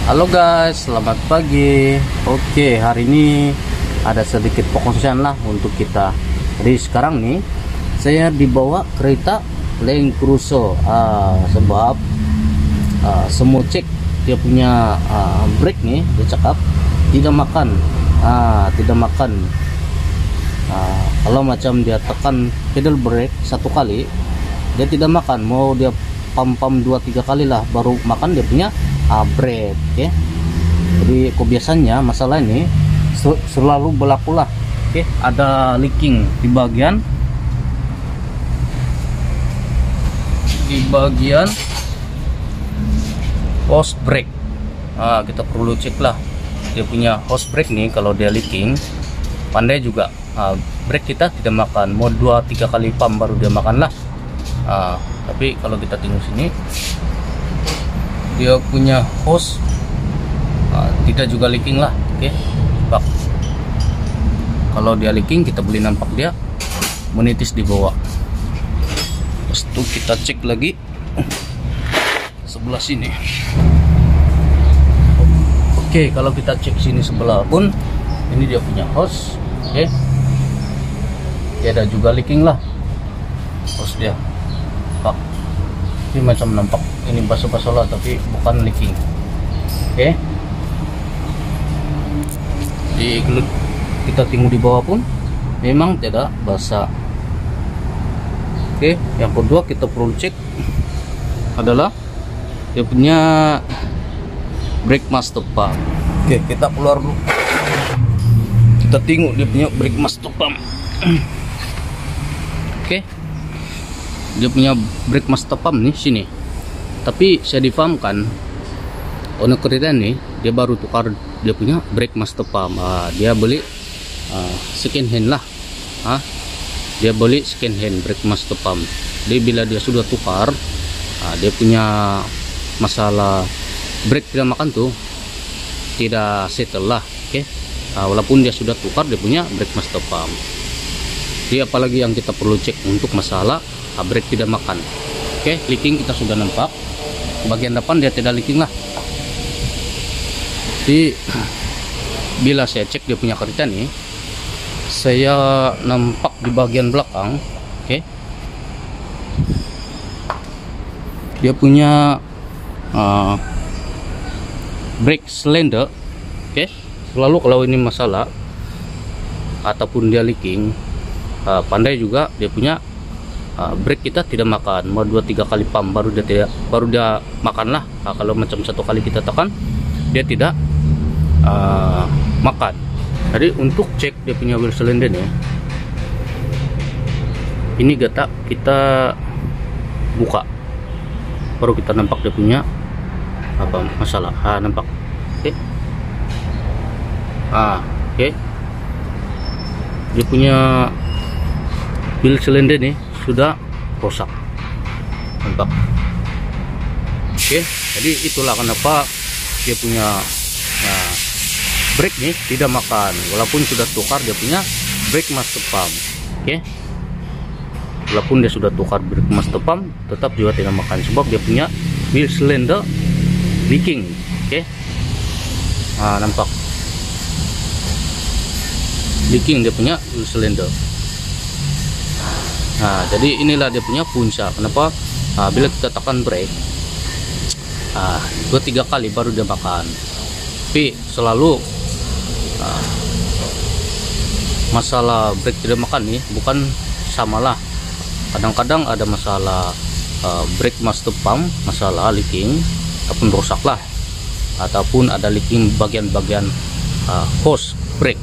Halo guys, selamat pagi. Oke, hari ini ada sedikit pengosian lah untuk kita. Jadi sekarang nih saya dibawa kereta Land Cruiser sebab semua cek dia punya brake nih, dia cakap tidak makan. Kalau macam dia tekan pedal brake satu kali, dia tidak makan. Mau dia pam 2-3 kali lah baru makan dia punya brake. Oke. Jadi kebiasaannya masalah ini selalu berlaku lah. Oke, ada leaking di bagian hose brake. Kita perlu cek lah dia punya hose brake nih. Kalau dia leaking, pandai juga brake kita tidak makan. Mau 2-3 kali pump baru dia makan lah. Tapi kalau kita tengok sini, dia punya hose tidak juga leaking lah. Oke, kalau dia leaking kita boleh nampak dia menitis di bawah. Terus itu kita cek lagi sebelah sini. Oke, kalau kita cek sini sebelah pun ini dia punya hose. Oke, dia ada juga leaking lah hose dia. Ini macam nampak ini basah-basah lah, tapi bukan leaking. Oke. Jadi kita tengok di bawah pun memang tidak basah. Oke, yang kedua kita perlu cek adalah dia punya brake master pump. Oke, kita keluar dulu. Kita tengok dia punya brake master pump. Oke. Dia punya brake master pump nih sini. Tapi saya difahamkan owner kereta nih, dia baru tukar dia punya brake master pump. Dia beli second hand lah. Dia beli second hand brake master pump. Jadi bila dia sudah tukar, dia punya masalah brake tidak makan tuh tidak settle lah. Oke. Walaupun dia sudah tukar dia punya brake master pump. Jadi apalagi yang kita perlu cek untuk masalah brake tidak makan. Oke, leaking kita sudah nampak. Bagian depan dia tidak leaking lah. Jadi bila saya cek dia punya kereta nih, saya nampak di bagian belakang. Oke, dia punya brake cylinder. Oke, selalu kalau ini masalah ataupun dia leaking, pandai juga dia punya brake kita tidak makan. Mau 2-3 kali pump baru dia makan lah. Kalau macam satu kali kita tekan dia tidak makan. Jadi untuk cek dia punya wheel cylinder nih, ini gata kita buka baru kita nampak dia punya apa masalah. Nampak. Oke. Oke. Dia punya wheel cylinder nih sudah rusak. Nampak. Oke, jadi itulah kenapa dia punya brake nih tidak makan. Walaupun sudah tukar dia punya brake master pump. Oke. Walaupun dia sudah tukar brake master pump, tetap juga tidak makan sebab dia punya wheel cylinder leaking. Oke. Nampak. Leaking dia punya wheel cylinder. Jadi inilah dia punya punca. Kenapa bila kita tekan brake 2-3 kali baru dia makan. Tapi selalu masalah brake tidak makan nih bukan samalah. Kadang-kadang ada masalah brake master pump, masalah leaking ataupun rusak lah, ataupun ada leaking bagian-bagian hose brake.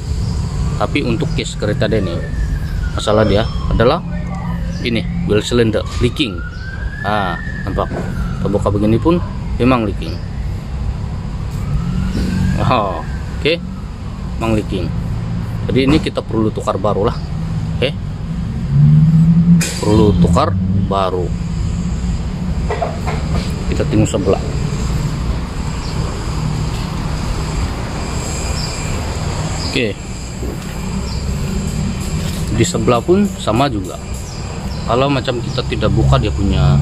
Tapi untuk case kereta dia nih, masalah dia adalah ini wheel cylinder leaking. Nampak terbuka begini pun memang leaking. Oke, memang leaking. Jadi ini kita perlu tukar baru lah. Oke, perlu tukar baru. Kita tengok sebelah. Oke, di sebelah pun sama juga. Kalau macam kita tidak buka dia punya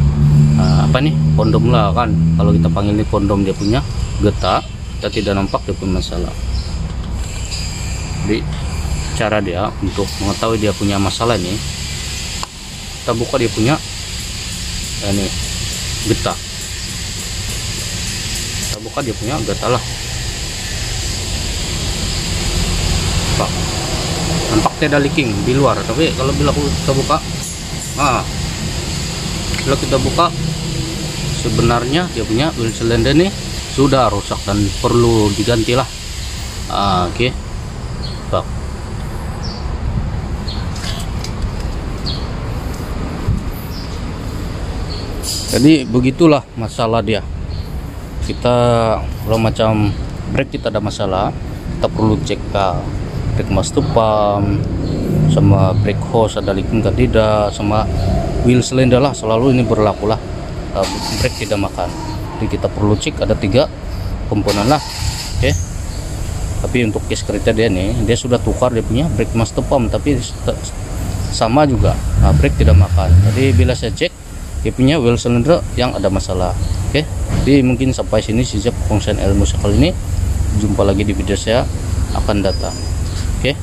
apa nih, kondom lah kan, kalau kita panggil ini kondom, dia punya getah. kita tidak nampak dia punya masalah. Jadi cara dia untuk mengetahui dia punya masalah ini, kita buka dia punya ini getah, kita buka dia punya getah lah. Pak, nampak tidak leaking di luar, tapi kalau bila kita buka, bila kita buka sebenarnya dia punya wheel cylinder ini sudah rusak dan perlu diganti lah. Oke. Pak, jadi begitulah masalah dia. Kita kalau macam brake kita ada masalah, kita perlu cek ke brake master pump sama brake hose ada leaking atau tidak, sama wheel cylinder lah, selalu ini berlaku lah. Brake tidak makan, jadi kita perlu cek ada 3 komponen lah. Oke. Tapi untuk case kereta dia nih, dia sudah tukar dia punya brake master pump, tapi sama juga brake tidak makan. Jadi bila saya cek dia punya wheel cylinder yang ada masalah. Oke. Jadi mungkin sampai sini saja pengungsian ilmu sekali ini. Jumpa lagi di video saya akan datang. Oke.